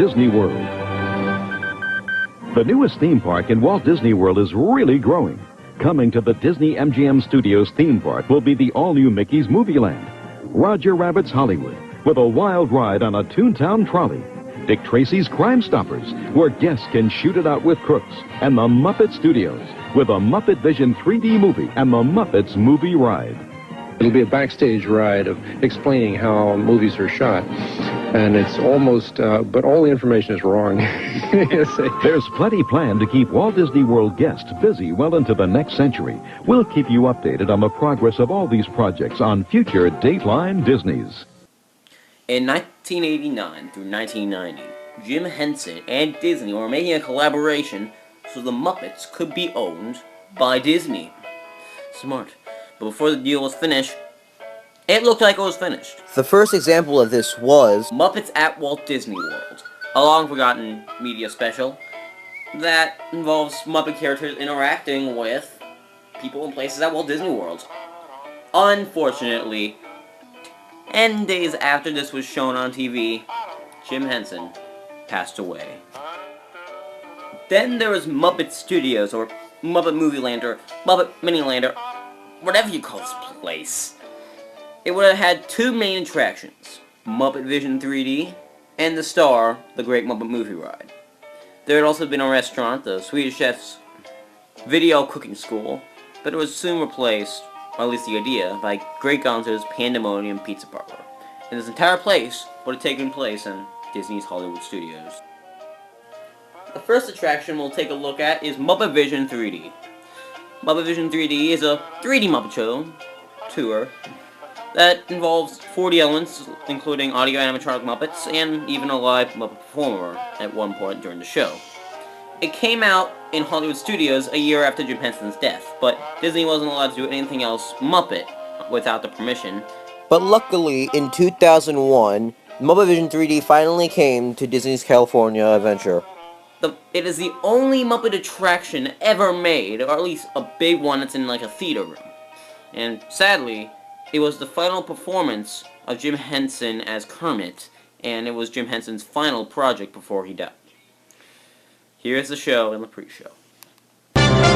Disney World. The newest theme park in Walt Disney World is really growing. Coming to the Disney MGM Studios theme park will be the all-new Mickey's Movie Land, Roger Rabbit's Hollywood, with a wild ride on a Toontown trolley, Dick Tracy's Crime Stoppers, where guests can shoot it out with crooks, and the Muppet Studios, with a Muppet Vision 3D movie and the Muppets Movie Ride. It'll be a backstage ride of explaining how movies are shot. And it's almost, but all the information is wrong. There's plenty planned to keep Walt Disney World guests busy well into the next century. We'll keep you updated on the progress of all these projects on future Dateline Disneys. In 1989 through 1990, Jim Henson and Disney were making a collaboration so the Muppets could be owned by Disney. Smart. But before the deal was finished, it looked like it was finished. The first example of this was Muppets at Walt Disney World, a long-forgotten media special that involves Muppet characters interacting with people and places at Walt Disney World. Unfortunately, 10 days after this was shown on TV, Jim Henson passed away. Then there was Muppet Studios, or Muppet Movie Land, or Muppet Mini Land, or whatever you call this place. It would have had two main attractions, Muppet Vision 3D, and the Star, the Great Muppet Movie Ride. There had also been a restaurant, the Swedish Chef's Video Cooking School, but it was soon replaced, or at least the idea, by Great Gonzo's Pandemonium Pizza Parlor. And this entire place would have taken place in Disney's Hollywood Studios. The first attraction we'll take a look at is Muppet Vision 3D. Muppet Vision 3D is a 3D Muppet Show tour that involves 40 elements, including audio animatronic Muppets, and even a live Muppet performer at one point during the show. It came out in Hollywood Studios a year after Jim Henson's death, but Disney wasn't allowed to do anything else Muppet without the permission. But luckily, in 2001, Muppet Vision 3D finally came to Disney's California adventure. It is the only Muppet attraction ever made, or at least a big one that's in like a theater room. And sadly, it was the final performance of Jim Henson as Kermit, and it was Jim Henson's final project before he died. Here's the show and the pre-show. Nice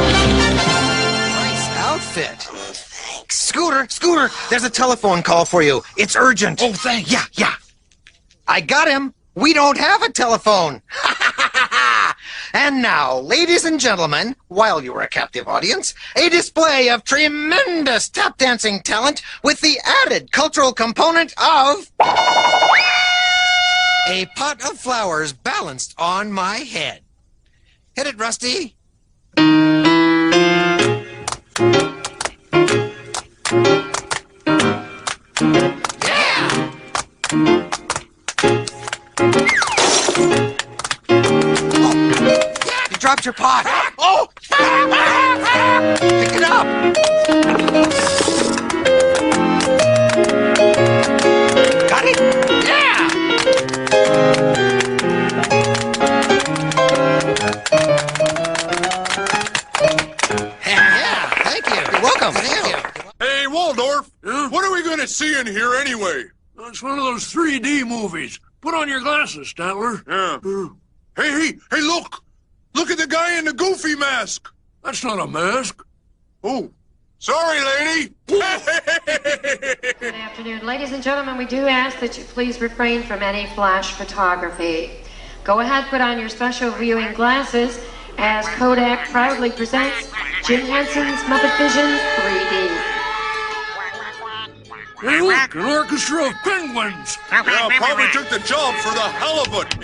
outfit. Thanks. Scooter, there's a telephone call for you. It's urgent. Oh, thanks. Yeah. I got him. We don't have a telephone. And now, ladies and gentlemen, while you are a captive audience, a display of tremendous tap dancing talent with the added cultural component of a pot of flowers balanced on my head. Hit it, Rusty. Dropped your pot. Oh! Pick it up. Got it? Yeah! Yeah, thank you. You're welcome. Thank you. Hey, Waldorf, what are we going to see in here anyway? It's one of those 3D movies. Put on your glasses, Statler. Yeah. Hey, look! Look at the guy in the goofy mask! That's not a mask. Oh, sorry, lady! Good afternoon. Ladies and gentlemen, we do ask that you please refrain from any flash photography. Go ahead, put on your special viewing glasses as Kodak proudly presents Jim Henson's Muppet Vision 3D. Hey, look, an orchestra of penguins. Yeah, probably took the job for the halibut!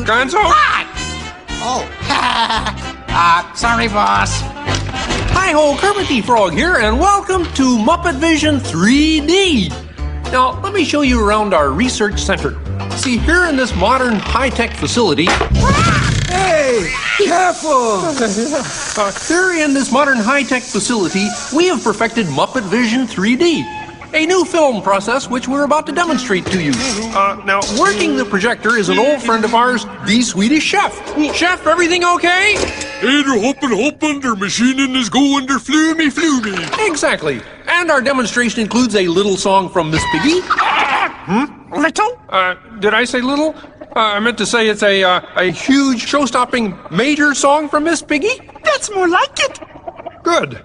Gonzo? Hi! Oh, sorry, boss. Hi-ho, Kermit the Frog here, and welcome to Muppet Vision 3D. Now, let me show you around our research center. See, here in this modern high-tech facility... Hey, careful! Here in this modern high-tech facility, we have perfected Muppet Vision 3D, a new film process which we're about to demonstrate to you. Now, working the projector is an old friend of ours, the Swedish chef. Chef, everything okay? Hey, they're hopping, their machine is going, they're flumy. Exactly. And our demonstration includes a little song from Miss Piggy. Little? Did I say little? I meant to say it's a huge, show-stopping major song from Miss Piggy. That's more like it. Good.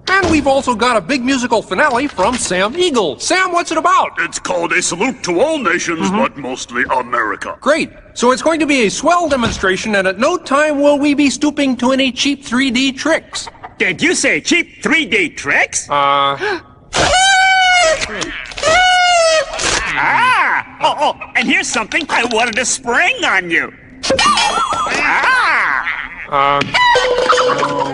And we've also got a big musical finale from Sam Eagle. Sam, what's it about? It's called A Salute to All Nations, but mostly America. Great. So it's going to be a swell demonstration, and at no time will we be stooping to any cheap 3D tricks. Did you say cheap 3D tricks? And here's something I wanted to spring on you.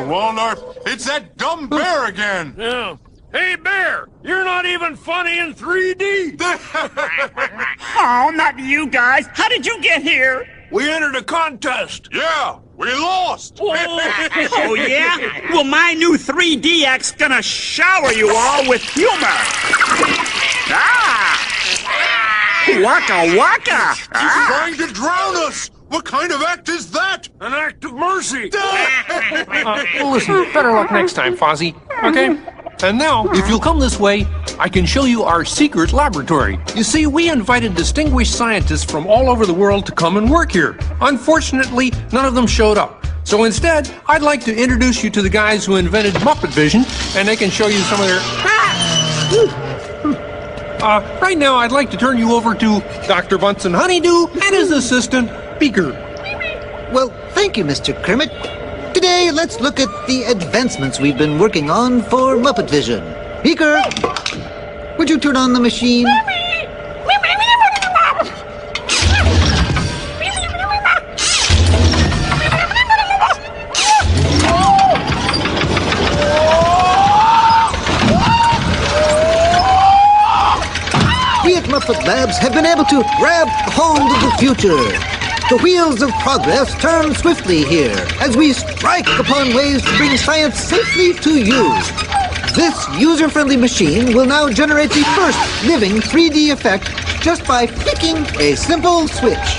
Walnut, it's that dumb bear again. Yeah. Hey, Bear, you're not even funny in 3D. Oh, not you guys. How did you get here? We entered a contest. Yeah, we lost. Oh, yeah? Well, my new 3D act's gonna shower you all with humor. Waka waka. He's trying to drown us. What kind of act is that? An act of mercy. Well, listen, better luck next time, Fozzie. Okay? And now, if you'll come this way, I can show you our secret laboratory. You see, we invited distinguished scientists from all over the world to come and work here. Unfortunately, none of them showed up. So instead, I'd like to introduce you to the guys who invented Muppet Vision, and they can show you some of their... right now, I'd like to turn you over to Dr. Bunsen Honeydew and his assistant, Beaker. Well, thank you, Mr. Kermit. Today, let's look at the advancements we've been working on for Muppet Vision. Beaker, would you turn on the machine? We at Muppet Labs have been able to grab hold of the future. The wheels of progress turn swiftly here as we strike upon ways to bring science safely to you. This user-friendly machine will now generate the first living 3D effect just by flicking a simple switch.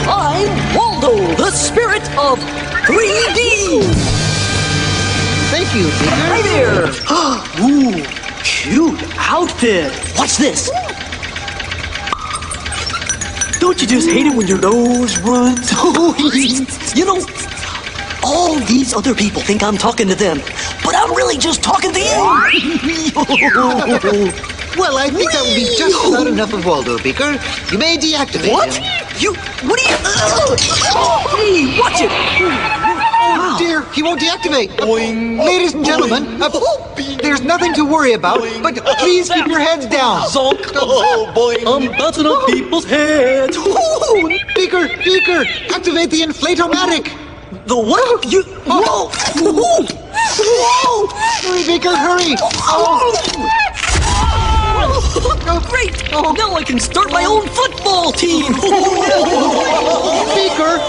I'm Waldo, the spirit of 3D! Thank you, Peter. Hi there! Ooh, cute outfit. Watch this. Don't you just hate it when your nose runs? You know, all these other people think I'm talking to them, but I'm really just talking to you. Well, I think that would be just about enough of Waldo, Beaker. You may deactivate What? him. What are you... Hey, watch it! Oh, dear, he won't deactivate. Boing. Ladies and gentlemen, there's nothing to worry about, but please keep your heads down. Zonk! Oh, boy. I'm bouncing on people's heads. Beaker, activate the inflatomatic. The what? You... Whoa! Whoa! Hurry, Beaker, hurry. Oh, great! Now I can start my own football team! Beaker,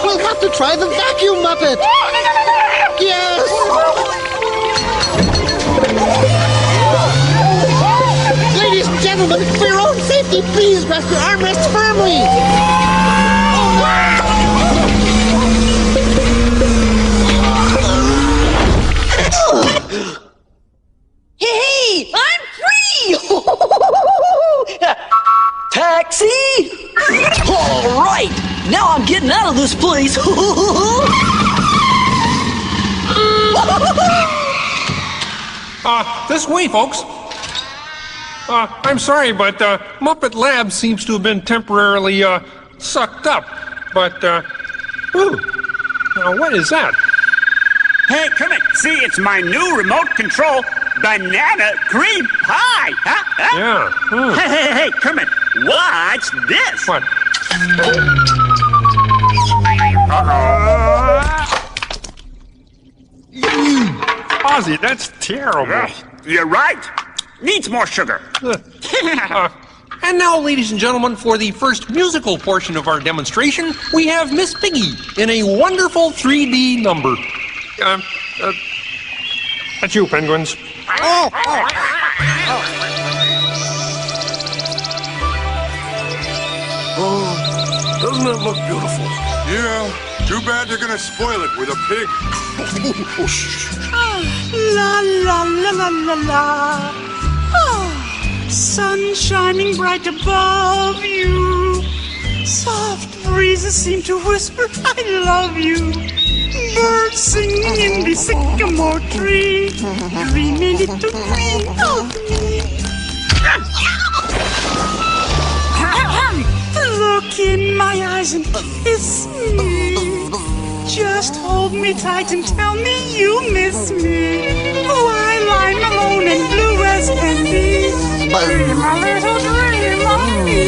we'll have to try the vacuum Muppet! Yes! Ladies and gentlemen, for your own safety, please grasp your armrests firmly! Hey, I'm free! Taxi! All right, now I'm getting out of this place. This way, folks. I'm sorry, but Muppet Lab seems to have been temporarily sucked up. But, ooh, now what is that? Hey, Kermit, see, it's my new remote control banana cream pie. Huh? Yeah. Hey, Kermit, watch this. What? Ozzy, that's terrible. You're right. Needs more sugar. And now, ladies and gentlemen, for the first musical portion of our demonstration, we have Miss Piggy in a wonderful 3D number. That's you, penguins. Doesn't that look beautiful? Yeah, too bad they're gonna spoil it with a pig. La la la la la la. Oh, sun shining bright above you. Soft breezes seem to whisper, I love you. Birds singing in the sycamore tree. Dreamy little dream of me. Look in my eyes and kiss me. Just hold me tight and tell me you miss me. While I'm alone and blue as can be. Dream a little dream of me.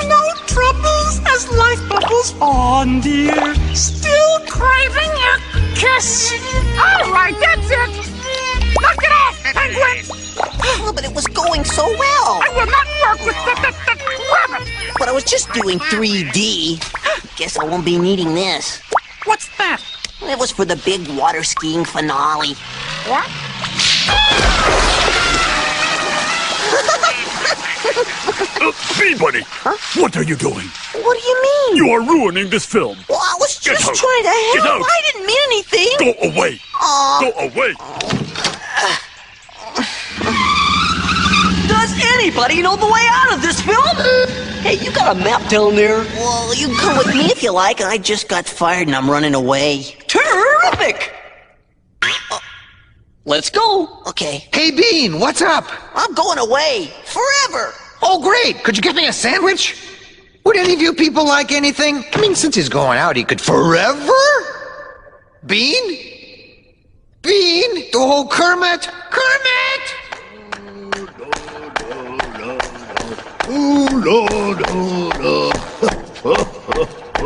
No troubles as life bubbles on, dear. Still craving your kiss. All right, that's it. Knock it off, penguin. Oh, but it was going so well. I will not work with that rabbit. But I was just doing 3D. Guess I won't be needing this. What's that? It was for the big water skiing finale. What? Bean Bunny, what are you doing? What do you mean? You are ruining this film. Well, I was Get just out. trying to Get help. out. I didn't mean anything. Go away. Go away. Does anybody know the way out of this film? Hey, you got a map down there? Well, you can come with me if you like. I just got fired and I'm running away. Terrific! Let's go. Okay. Hey, Bean, what's up? I'm going away. Forever. Oh, great. Could you get me a sandwich? Would any of you people like anything? I mean, since he's going out, he could forever? Bean? Bean? The whole Kermit? Kermit!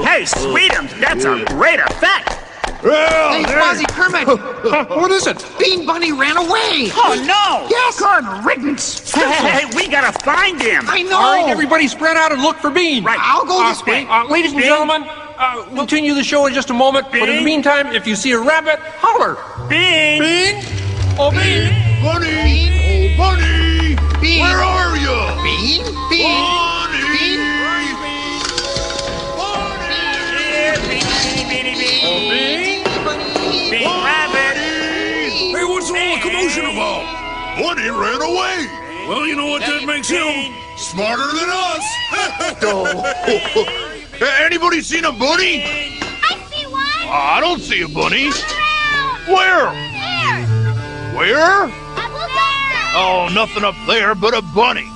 Hey, Sweetums, that's a great effect. Hey, Fozzie, Kermit! What is it? Bean Bunny ran away! Oh, no! Yes! Good riddance. Hey, we gotta find him. I know! All right, everybody spread out and look for Bean. Right. I'll go this way. Ladies and Bean? gentlemen, we'll continue the show in just a moment. But in the Bean? meantime, if you see a rabbit, holler. Bean! Bean? Oh, Bean! Bunny! Oh, Bunny! Bean! Where are you? Bean? Bean? Bunny! Bean? Bean Rabbit! Hey, what's all the commotion about? Bunny ran away! Well, you know what that makes him? Smarter than us! Anybody seen a bunny? I see one! I don't see a bunny. Around. Where? There! Where? Up there! Oh, nothing up there but a bunny.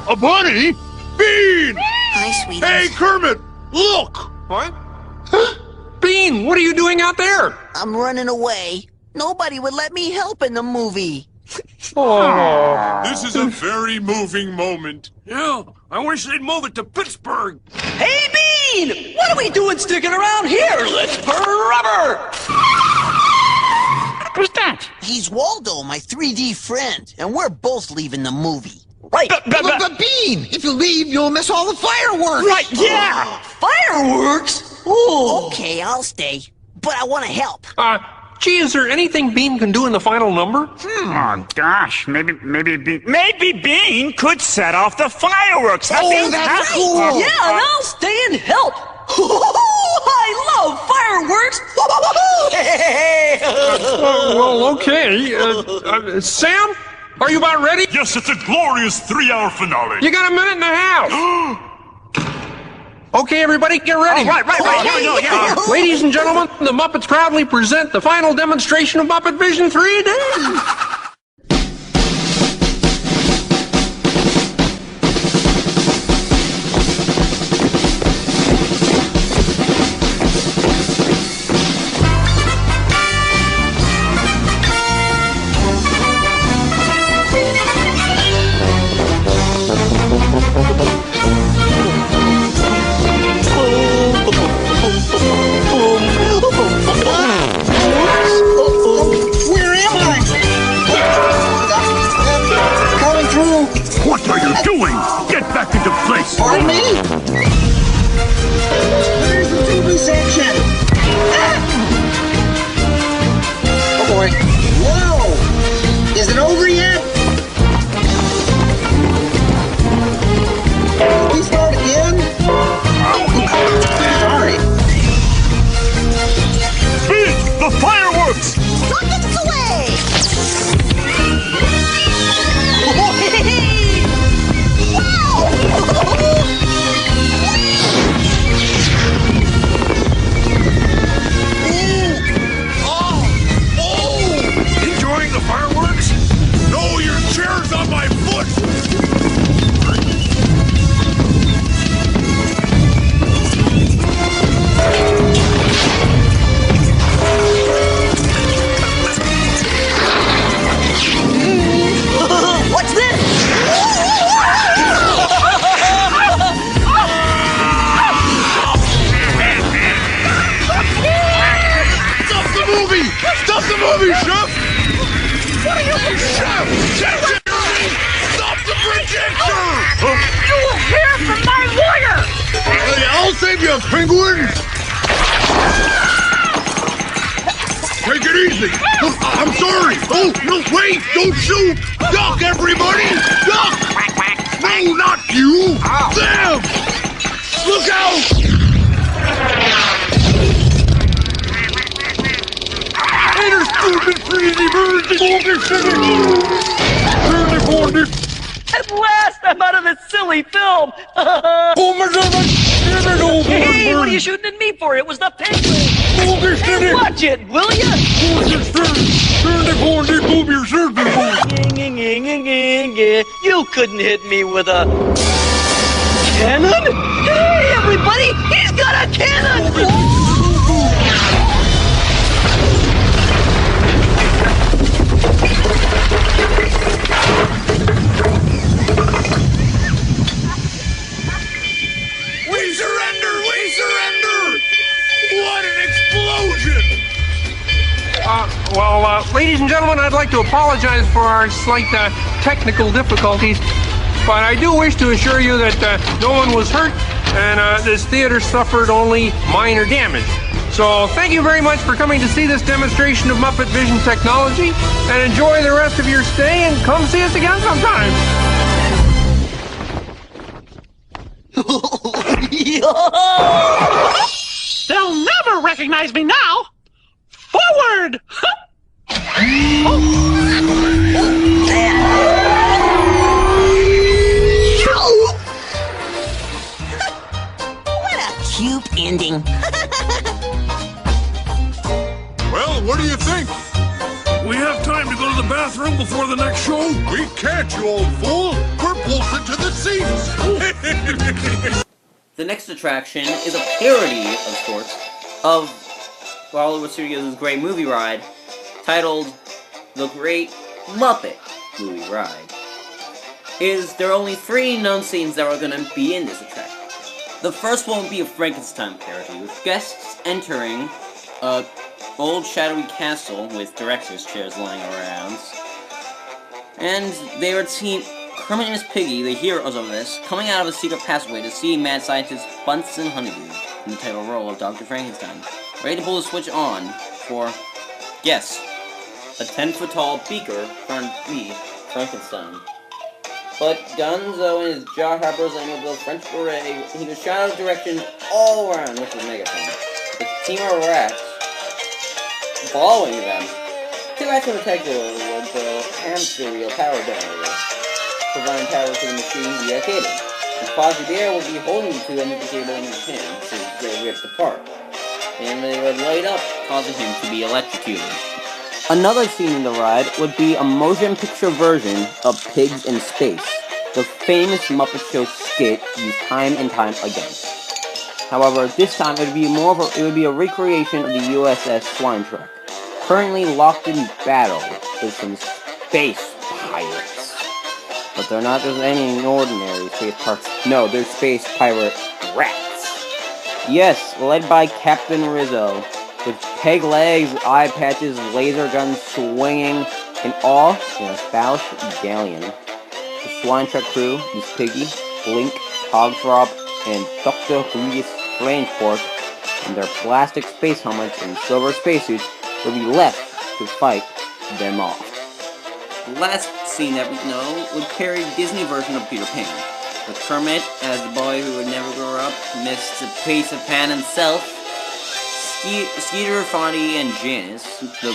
A bunny? Bean! Hi, sweetie. Hey, Kermit, look! What? Bean, what are you doing out there? I'm running away. Nobody would let me help in the movie. Oh. This is a very moving moment. Yeah, I wish they'd move it to Pittsburgh. Hey, Bean! What are we doing sticking around here? Let's rubber! Who's that? He's Waldo, my 3D friend, and we're both leaving the movie. Right. But Bean, if you leave, you'll miss all the fireworks. Right, yeah! Fireworks? Ooh. Okay, I'll stay. But I want to help. Gee, is there anything Bean can do in the final number? Oh, gosh, maybe Bean could set off the fireworks. Oh, that's cool. Yeah, and I'll stay and help. I love fireworks. Well, okay. Sam, are you about ready? Yes, it's a glorious 3-hour finale. You got a minute and a half. Okay, everybody, get ready. Right. Here we go, yeah. Ladies and gentlemen, the Muppets proudly present the final demonstration of Muppet Vision 3D. you penguin! Take it easy! Oh, I'm sorry! Oh, no, wait! Don't shoot! Duck, everybody! Duck! No, not you! Them! Look out! Hater, stupid, crazy birds! At last, I'm out of this silly film! Hey, what are you shooting at me for? It was the penguin! Hey, watch it, will ya? You couldn't hit me with a cannon? Hey, everybody! He's got a cannon! We surrender! We surrender! What an explosion! Ladies and gentlemen, I'd like to apologize for our slight technical difficulties, but I do wish to assure you that no one was hurt, and this theater suffered only minor damage. So thank you very much for coming to see this demonstration of Muppet Vision technology, and enjoy the rest of your stay, and come see us again sometime. They'll never recognize me now. Forward! What a cute ending. Well, what do you think? We have time to go to the bathroom before the next show? We can't, you old fool! We're bolted to the seats! The next attraction is a parody, of sorts, of Hollywood Studios' great movie ride, titled The Great Muppet Movie Ride. There are only 3 known scenes that are going to be in this attraction. The first one will be a Frankenstein parody, with guests entering a old shadowy castle with director's chairs lying around, and they would see Kermit and Miss Piggy, the heroes of this, coming out of a secret passageway to see mad scientist Bunsen Honeydew in the title role of Dr. Frankenstein, ready to pull the switch on for, guess, a 10-foot-tall beaker turned to be Frankenstein. But Gonzo and his jawhoppers and with the French beret, he was shot out of direction all around with his megaphone. The team of rats following them. 2 rats in particular with the hamster wheel power generator, providing power to the machine via cable. And Fozzie Bear will be holding the 2 ends of the cable in his hands as they ripped apart, and they would light up, causing him to be electrocuted. Another scene in the ride would be a motion picture version of Pigs in Space, the famous Muppet Show skit used time and time again. However, this time it would be a recreation of the USS Swine Trek, currently locked in battle with some space pirates. But they're not just any ordinary space pirates. No, they're space pirate rats. Yes, led by Captain Rizzo, with peg legs, eye patches, laser guns swinging, and all in a stylish galleon. The Swine Trek crew, Miss Piggy, Blink, Hogthrob, and Dr. Julius Flangefork, and their plastic space helmets and silver spacesuits will be left to fight them off. The last scene that we know would carry the Disney version of Peter Pan, with Kermit as the boy who would never grow up, Mr. Peter Pan himself, Skeeter, Fondy, and Janice, the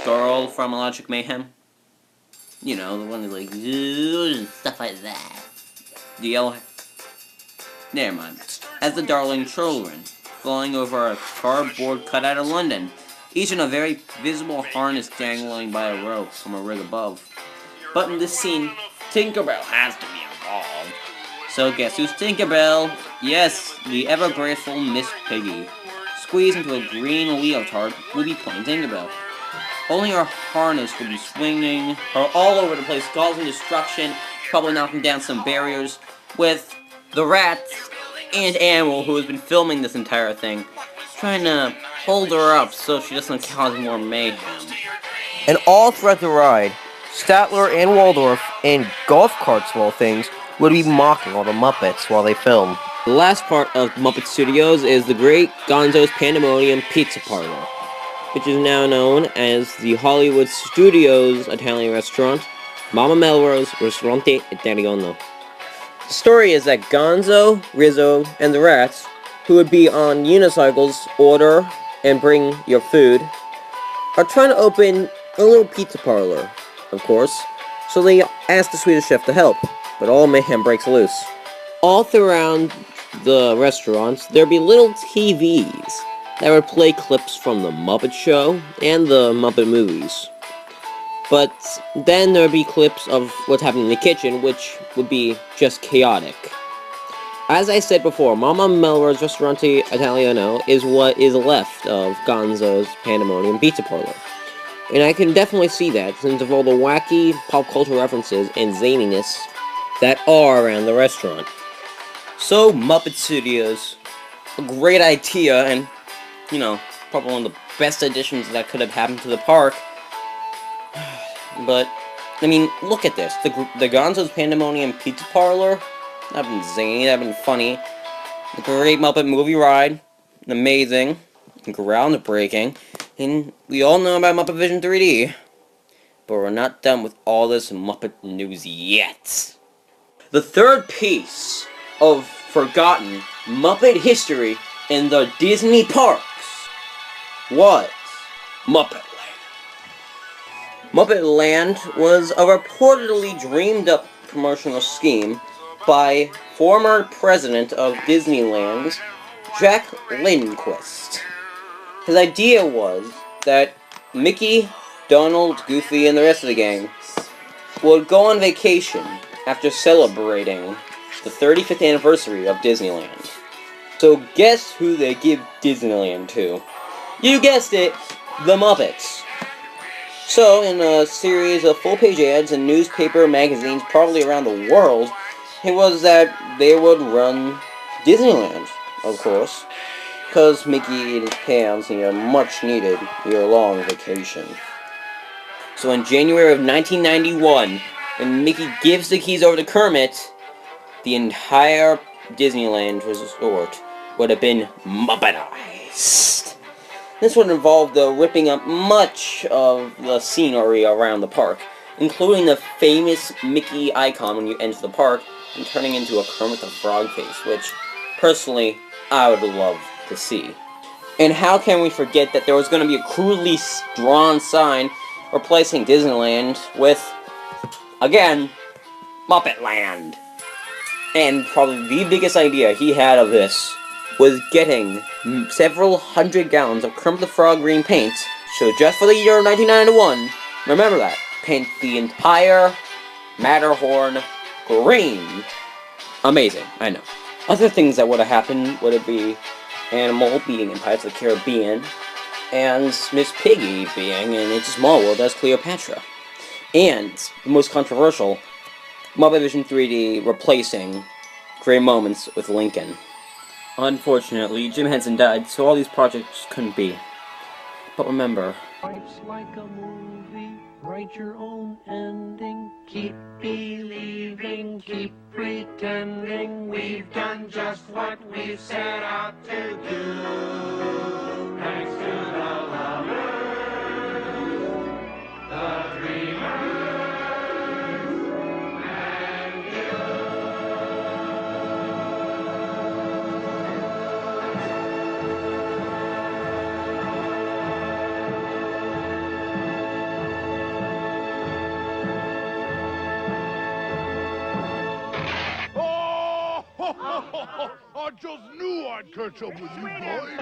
girl from Electric Mayhem. You know, the one who's like, ooh, and stuff like that. The yellow... Never mind. As the darling children, flying over a cardboard cutout of London, each in a very visible harness dangling by a rope from a rig above. But in this scene, Tinkerbell has to be involved. So guess who's Tinkerbell? Yes, the ever-graceful Miss Piggy. Squeezed into a green leotard will be playing Tinkerbell. Only her harness will be swinging her all over the place, causing destruction, probably knocking down some barriers, with the rats and Animal, who has been filming this entire thing, trying to hold her up so she doesn't cause more mayhem. And all throughout the ride, Statler and Waldorf, and golf carts of all things, would be mocking all the Muppets while they film. The last part of Muppet Studios is the Great Gonzo's Pandemonium Pizza Parlor, which is now known as the Hollywood Studios Italian restaurant, Mama Melrose Ristorante Italiano. The story is that Gonzo, Rizzo, and the rats, who would be on unicycles, order, and bring your food, are trying to open a little pizza parlor, of course, so they ask the Swedish chef to help, but all mayhem breaks loose. All throughout the restaurants, there'd be little TVs that would play clips from the Muppet Show and the Muppet movies. But then there'd be clips of what's happening in the kitchen, which would be just chaotic. As I said before, Mama Melrose Ristorante Italiano is what is left of Gonzo's Pandemonium Pizza Parlor. And I can definitely see that, since of all the wacky pop culture references and zaniness that are around the restaurant. So, Muppet Studios, a great idea, and, you know, probably one of the best additions that could have happened to the park. But, I mean, look at this. The Gonzo's Pandemonium Pizza Parlor, that'd been zany, that'd been funny. The great Muppet movie ride, amazing, groundbreaking, and we all know about Muppet Vision 3D. But we're not done with all this Muppet news yet. The third piece of forgotten Muppet history in the Disney parks was Muppet Land. Muppet Land was a reportedly dreamed-up promotional scheme by former president of Disneyland, Jack Lindquist. His idea was that Mickey, Donald, Goofy, and the rest of the gang would go on vacation after celebrating the 35th anniversary of Disneyland. So guess who they give Disneyland to? You guessed it, the Muppets. So, in a series of full-page ads in newspaper magazines probably around the world, it was that they would run Disneyland, of course, because Mickey and his pals need a much-needed year-long vacation. So in January of 1991, when Mickey gives the keys over to Kermit, the entire Disneyland resort would have been Muppetized. This would involve the ripping up much of the scenery around the park, including the famous Mickey icon when you enter the park, and turning into a Kermit the Frog face, which, personally, I would love to see. And how can we forget that there was going to be a crudely drawn sign replacing Disneyland with, again, Muppet Land. And probably the biggest idea he had of this was getting several hundred gallons of Kermit the Frog green paint, so just for the year 1991, remember that, paint the entire Matterhorn green. Amazing, I know. Other things that would have happened would be Animal being in Pirates of the Caribbean, and Miss Piggy being in It's a Small World as Cleopatra. And, the most controversial, Muppet Vision 3D replacing Great Moments with Lincoln. Unfortunately, Jim Henson died, so all these projects couldn't be. But remember, Life's like a movie, write your own ending, keep believing, keep pretending, we've done just what we've set out to do. Thanks to the lovers, the dreamers, and you. I just knew I'd catch up with you boys.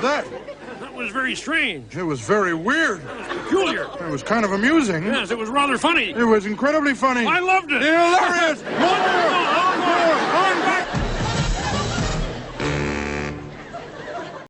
that? That was very strange. It was very weird. Peculiar. It was kind of amusing. Yes, it was rather funny. It was incredibly funny. I loved it. Hilarious!